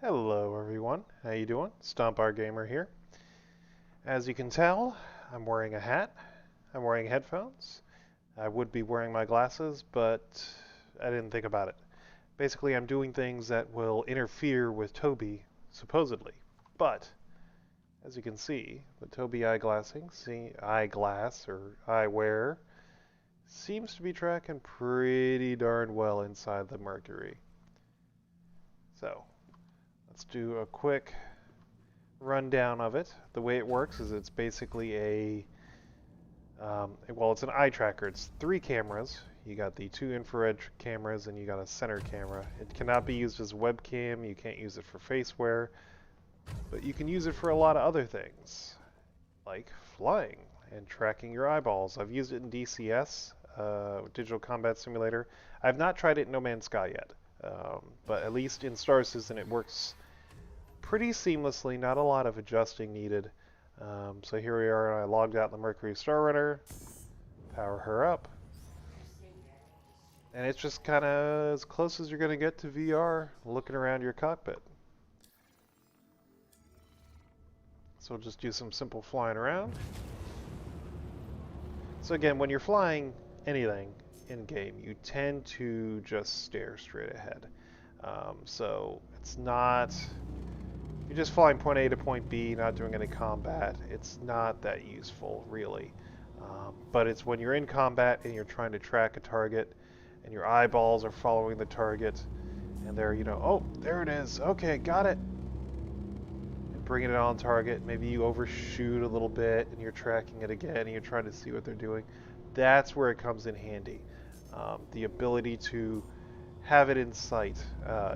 Hello everyone, how you doing? Stomp Our Gamer here. As you can tell, I'm wearing a hat, I'm wearing headphones. I would be wearing my glasses, but I didn't think about it. Basically, I'm doing things that will interfere with Tobii, supposedly. But, as you can see, the Tobii eyeglass or eyewear seems to be tracking pretty darn well inside the Mercury. So, let's do a quick rundown of it. The way it works is it's basically it's an eye tracker. It's 3 cameras. You got the 2 infrared cameras and you got a center camera. It cannot be used as a webcam. You can't use it for faceware, but you can use it for a lot of other things, like flying and tracking your eyeballs. I've used it in DCS, Digital Combat Simulator. I've not tried it in No Man's Sky yet, but at least in Star Citizen it works pretty seamlessly, not a lot of adjusting needed. So here we are, and I logged out in the Mercury Star Runner, power her up, and it's just kind of as close as you're going to get to VR, looking around your cockpit. So we'll just do some simple flying around. So again, when you're flying anything in-game, you tend to just stare straight ahead. So it's not... You're just flying point A to point B, not doing any combat. It's not that useful, really. But it's when you're in combat and you're trying to track a target, and your eyeballs are following the target, and they're, oh, there it is. Okay, got it. And bringing it on target. Maybe you overshoot a little bit, and you're tracking it again, and you're trying to see what they're doing. That's where it comes in handy. The ability to have it in sight,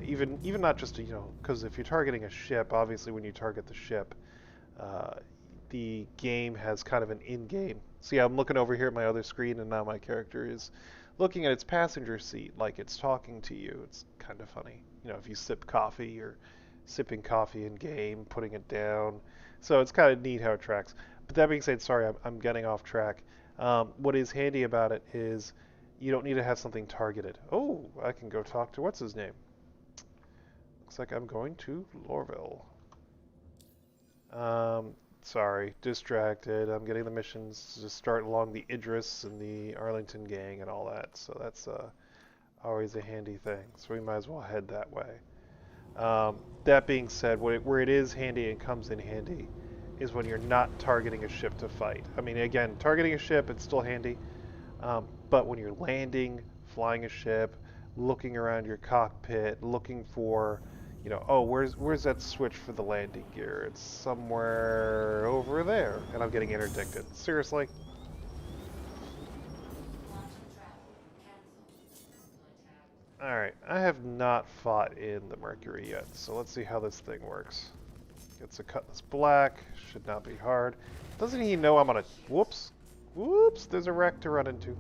even not just because if you're targeting a ship, obviously when you target the ship, the game has kind of an in-game. See, I'm looking over here at my other screen, and now my character is looking at its passenger seat like it's talking to you. It's kind of funny, if you sip coffee, you're sipping coffee in game, putting it down. So it's kind of neat how it tracks. But that being said, sorry, I'm getting off track. What is handy about it is you don't need to have something targeted. Oh, I can go talk to what's his name. Looks like I'm going to Lorville. Sorry, distracted. I'm getting the missions to start along the Idris and the Arlington gang and all that. So that's always a handy thing. So we might as well head that way. That being said, where it is handy and comes in handy is when you're not targeting a ship to fight. I mean, again, targeting a ship, it's still handy. But when you're landing, flying a ship, looking around your cockpit, looking for, oh, where's that switch for the landing gear? It's somewhere over there, and I'm getting interdicted. Seriously? Alright, I have not fought in the Mercury yet, so let's see how this thing works. Gets a cutlass black, should not be hard. Doesn't he know I'm on a... Whoops! Whoops, there's a wreck to run into.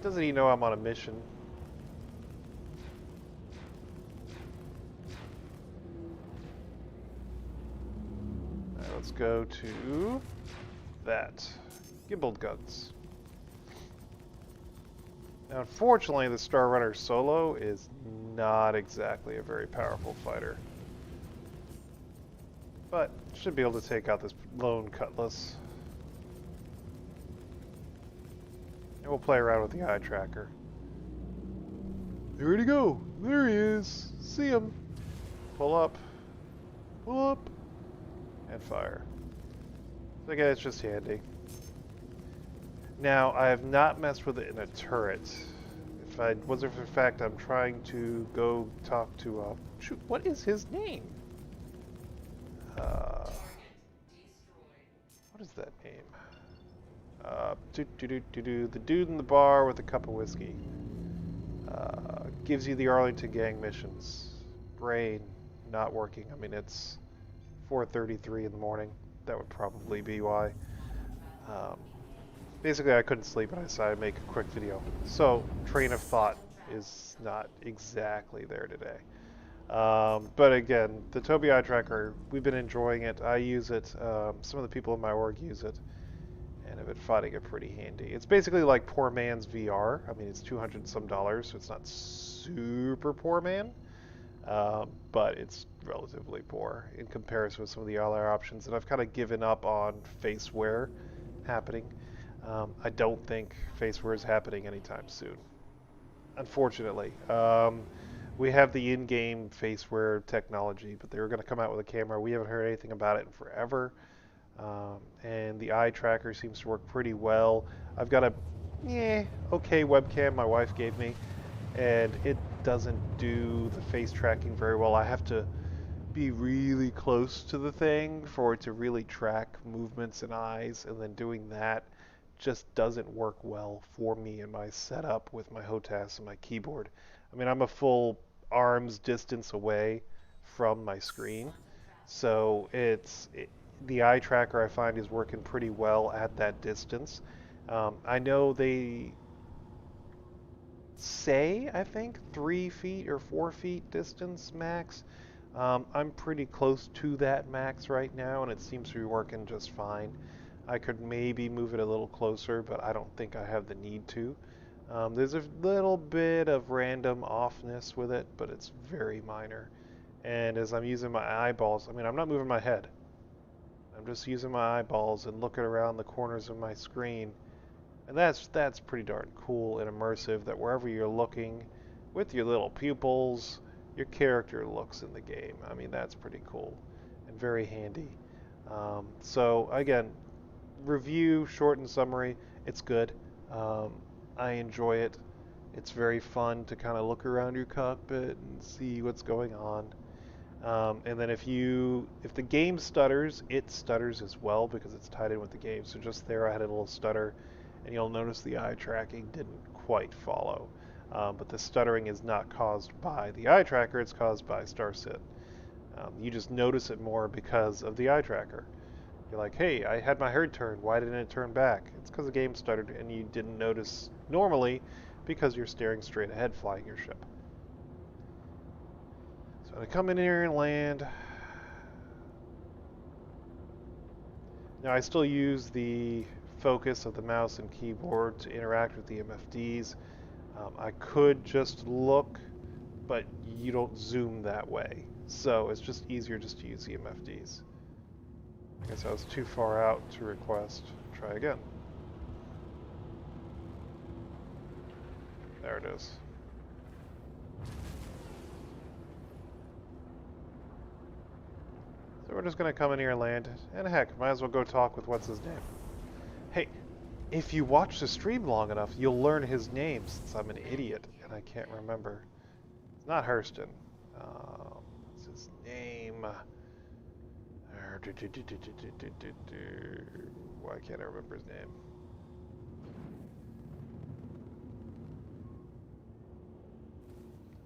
Doesn't he know I'm on a mission? Alright, let's go to that. Gimbaled guns. Now, unfortunately, the Star Runner Solo is not exactly a very powerful fighter. But should be able to take out this lone cutlass. And we'll play around with the eye tracker. Where'd he go? There he is. See him. Pull up. Pull up. And fire. So again, it's just handy. Now, I have not messed with it in a turret. If I wasn't for the fact I'm trying to go talk to, shoot, what is his name? What is that name? The dude in the bar with a cup of whiskey. Gives you the Arlington gang missions. Brain not working. I mean, it's 4:33 in the morning. That would probably be why. Basically, I couldn't sleep and I decided to make a quick video. So, train of thought is not exactly there today. But again, the Tobii eye tracker, we've been enjoying it. I use it. Some of the people in my org use it. And have been finding it pretty handy. It's basically like poor man's VR. I mean, it's $200 some, so it's not super poor man. but it's relatively poor in comparison with some of the other options. And I've kind of given up on face wear happening. I don't think face wear is happening anytime soon, unfortunately. We have the in-game face wear technology, but they were going to come out with a camera. We haven't heard anything about it in forever. And the eye tracker seems to work pretty well. I've got a okay webcam my wife gave me, and it doesn't do the face tracking very well. I have to be really close to the thing for it to really track movements and eyes, and then doing that just doesn't work well for me in my setup with my HOTAS and my keyboard. I mean, I'm a full arm's distance away from my screen, so the eye tracker I find is working pretty well at that distance. I know they say, I think, 3 feet or 4 feet distance max. I'm pretty close to that max right now, and it seems to be working just fine. I could maybe move it a little closer, but I don't think I have the need to. There's a little bit of random offness with it, but it's very minor. And as I'm using my eyeballs, I mean, I'm not moving my head. I'm just using my eyeballs and looking around the corners of my screen. And that's pretty darn cool and immersive that wherever you're looking with your little pupils, your character looks in the game. I mean, that's pretty cool and very handy. So again, review, short and summary, it's good. I enjoy it. It's very fun to kind of look around your cockpit and see what's going on. And then if the game stutters, it stutters as well because it's tied in with the game. So just there, I had a little stutter, and you'll notice the eye tracking didn't quite follow. But the stuttering is not caused by the eye tracker; it's caused by StarSit. You just notice it more because of the eye tracker. You're like, hey, I had my head turned. Why didn't it turn back? It's because the game stuttered, and you didn't notice normally because you're staring straight ahead flying your ship. So to come in here and land. Now I still use the focus of the mouse and keyboard to interact with the MFDs. I could just look, but you don't zoom that way. So it's just easier just to use the MFDs. I guess I was too far out to request. Try again. There it is. So we're just going to come in here and land. And heck, might as well go talk with what's his name. Hey, if you watch the stream long enough, you'll learn his name since I'm an idiot and I can't remember. It's not Hurston. What's his name? Why can't I remember his name?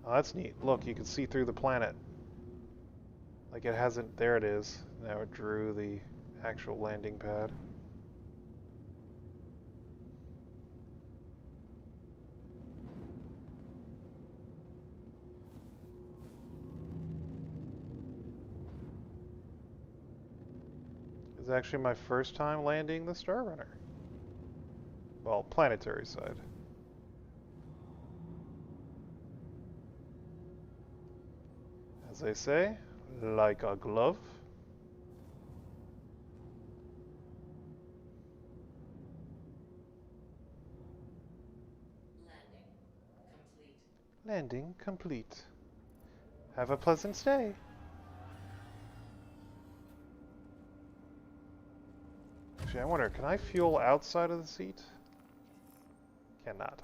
Oh, that's neat. Look, you can see through the planet. Like it hasn't, there it is. Now it drew the actual landing pad. It's actually my first time landing the Star Runner. Well, planetary side. As they say, like a glove. Landing complete. Have a pleasant stay. Actually, I wonder, can I fuel outside of the seat? Cannot.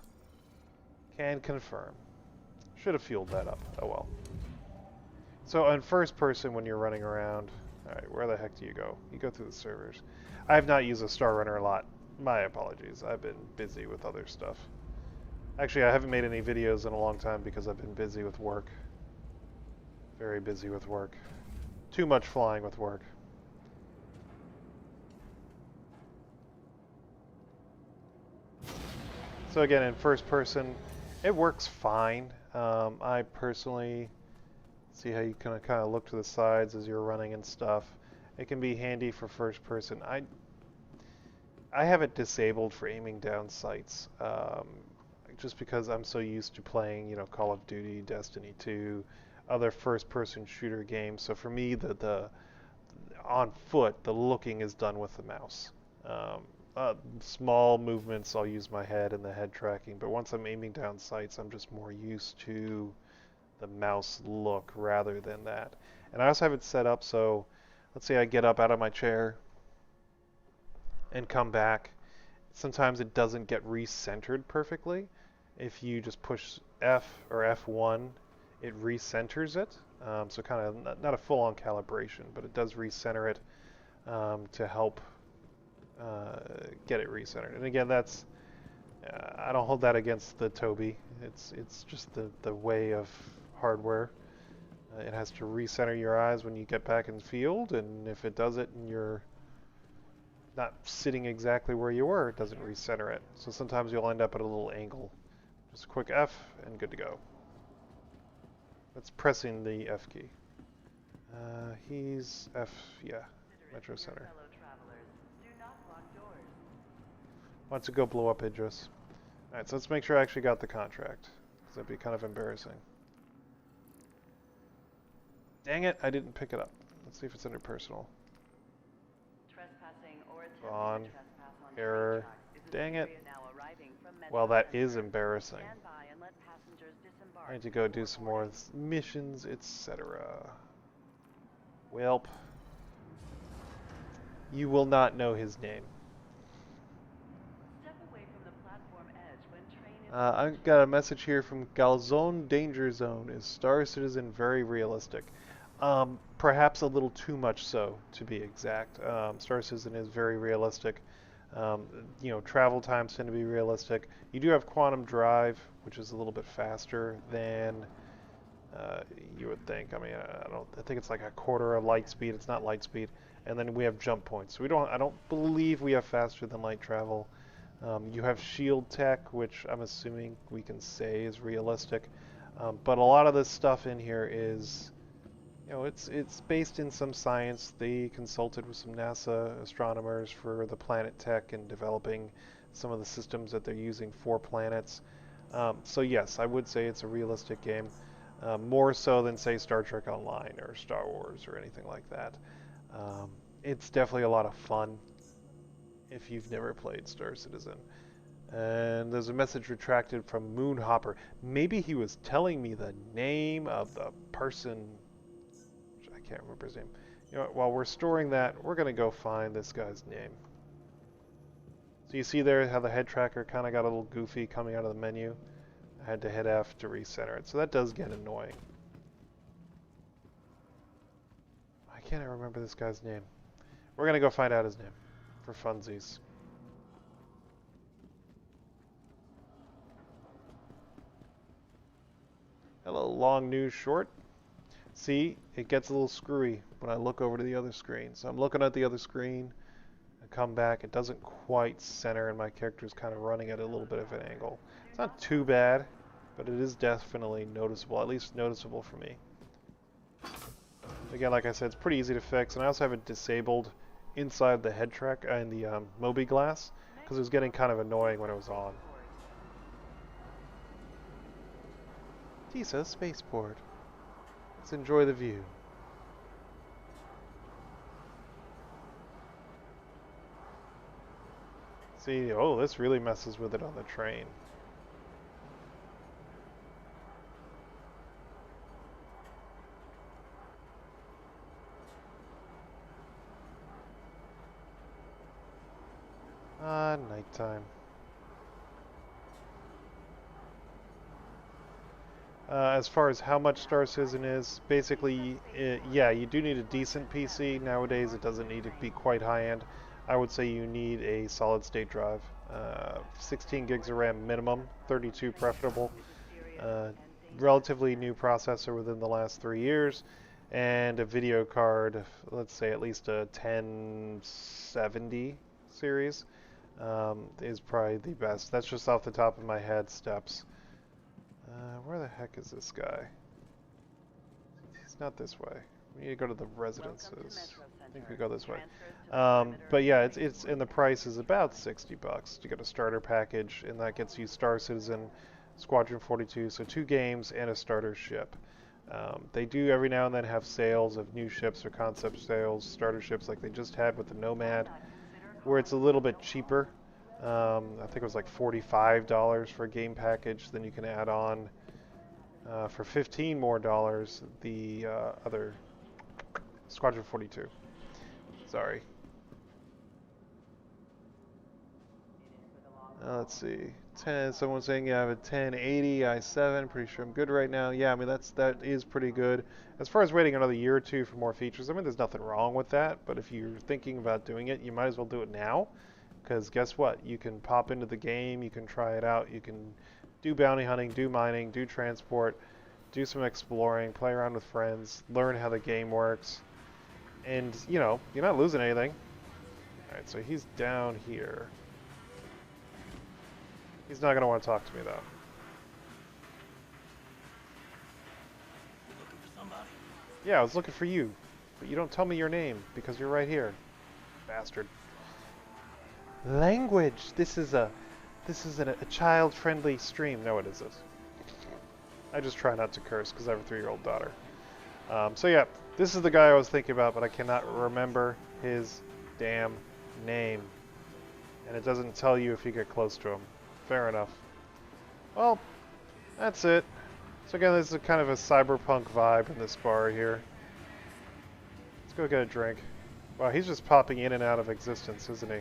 Can confirm. Should have fueled that up. Oh well. So in first person when you're running around, alright, where the heck do you go? You go through the servers. I have not used a Star Runner a lot. My apologies. I've been busy with other stuff. Actually, I haven't made any videos in a long time because I've been busy with work. Very busy with work. Too much flying with work. So again, in first person, it works fine. I personally see how you kind of look to the sides as you're running and stuff. It can be handy for first person. I have it disabled for aiming down sights, just because I'm so used to playing, Call of Duty, Destiny 2, other first-person shooter games. So for me, the on foot, the looking is done with the mouse. Um, Small movements, I'll use my head and the head tracking, but once I'm aiming down sights, I'm just more used to the mouse look rather than that. And I also have it set up so, let's say I get up out of my chair and come back. Sometimes it doesn't get recentered perfectly. If you just push F or F1, it recenters it. So kind of not a full-on calibration, but it does recenter it to help get it recentered. And again, that's I don't hold that against the Tobii. It's just the way of hardware. It has to recenter your eyes when you get back in the field, and if it does it and you're not sitting exactly where you were, it doesn't recenter it. So sometimes you'll end up at a little angle. Just a quick F and good to go. That's pressing the F key. He's F, yeah, Metro Center. Wants to go blow up Idris. Alright, so let's make sure I actually got the contract, because that'd be kind of embarrassing. Dang it, I didn't pick it up. Let's see if it's under personal. On. Error. Dang it. Well, that is embarrassing. I need to go do some more missions, etc. Welp. You will not know his name. I got a message here from Galzone Danger Zone. Is Star Citizen very realistic? Perhaps a little too much so, to be exact. Star Citizen is very realistic. Travel times tend to be realistic. You do have Quantum Drive, which is a little bit faster than you would think. I mean, I think it's like a quarter of light speed. It's not light speed. And then we have jump points. So I don't believe we have faster than light travel. You have shield tech, which I'm assuming we can say is realistic. But a lot of this stuff in here is, it's based in some science. They consulted with some NASA astronomers for the planet tech and developing some of the systems that they're using for planets. So yes, I would say it's a realistic game. More so than, say, Star Trek Online or Star Wars or anything like that. It's definitely a lot of fun if you've never played Star Citizen. And there's a message retracted from Moonhopper. Maybe he was telling me the name of the person. I can't remember his name. While we're storing that, we're going to go find this guy's name. So you see there how the head tracker kind of got a little goofy coming out of the menu. I had to hit F to recenter it. So that does get annoying. Why can't I remember this guy's name? We're going to go find out his name for funsies. Hello, long news short. See, it gets a little screwy when I look over to the other screen. So I'm looking at the other screen, I come back, it doesn't quite center, and my character's kind of running at a little bit of an angle. It's not too bad, but it is definitely noticeable, at least noticeable for me. Again, like I said, it's pretty easy to fix, and I also have it disabled inside the head track and the Mobi glass, because it was getting kind of annoying when it was on. Tisa Spaceport. Let's enjoy the view. See, oh, this really messes with it on the train. Nighttime. As far as how much Star Citizen is, basically, yeah, you do need a decent PC. Nowadays, it doesn't need to be quite high-end. I would say you need a solid-state drive. 16 gigs of RAM minimum, 32 preferable. Relatively new processor within the last 3 years, and a video card, let's say at least a 1070 series, is probably the best. That's just off the top of my head, steps. Where the heck is this guy? He's not this way. We need to go to the residences. I think we go this way. But yeah, it's and the price is about $60. You get a starter package, and that gets you Star Citizen, Squadron 42, so 2 games and a starter ship. They do every now and then have sales of new ships or concept sales, starter ships like they just had with the Nomad, where it's a little bit cheaper. I think it was like $45 for a game package. Then you can add on for $15 more the other Squadron 42. Sorry. Let's see. 10. Someone's saying you have a 1080 i7. Pretty sure I'm good right now. Yeah, I mean that is pretty good. As far as waiting another year or two for more features, I mean there's nothing wrong with that. But if you're thinking about doing it, you might as well do it now, because guess what? You can pop into the game, you can try it out, you can do bounty hunting, do mining, do transport, do some exploring, play around with friends, learn how the game works, and you know you're not losing anything. All right, so he's down here. He's not going to want to talk to me, though. You looking for somebody? Yeah, I was looking for you. But you don't tell me your name, because you're right here. Bastard. Language! This is a child-friendly stream. No, it isn't. I just try not to curse, because I have a 3-year-old daughter. So yeah, this is the guy I was thinking about, but I cannot remember his damn name. And it doesn't tell you if you get close to him. Fair enough. Well, that's it. So again, this is kind of a cyberpunk vibe in this bar here. Let's go get a drink. Wow, he's just popping in and out of existence, isn't he?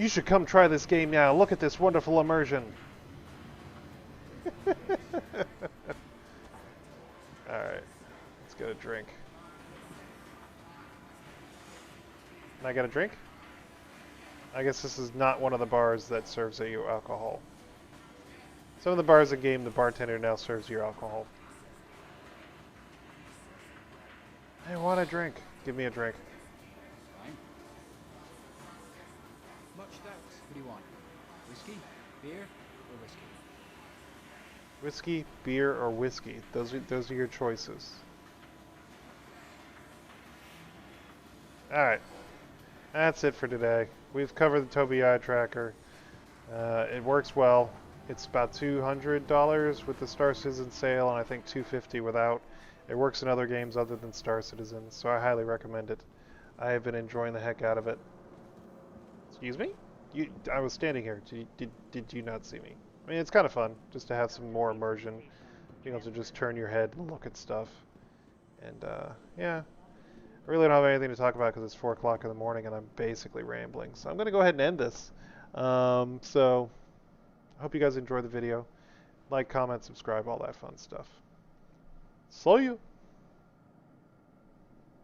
You should come try this game now. Look at this wonderful immersion. Alright, let's get a drink. Can I get a drink? I guess this is not one of the bars that serves you alcohol. Some of the bars in game, the bartender now serves you alcohol. I want a drink. Give me a drink. Fine. Much stouts. What do you want? Whiskey, beer, or whiskey? Whiskey, beer, or whiskey. Those are your choices. Alright. That's it for today. We've covered the Tobii eye tracker. It works well. It's about $200 with the Star Citizen sale, and I think $250 without. It works in other games other than Star Citizen, so I highly recommend it. I have been enjoying the heck out of it. Excuse me? I was standing here. Did you not see me? I mean, it's kind of fun just to have some more immersion. Being able to just turn your head and look at stuff. And, yeah. I really don't have anything to talk about because it's 4 o'clock in the morning and I'm basically rambling. So I'm going to go ahead and end this. So I hope you guys enjoyed the video. Like, comment, subscribe, all that fun stuff. See you.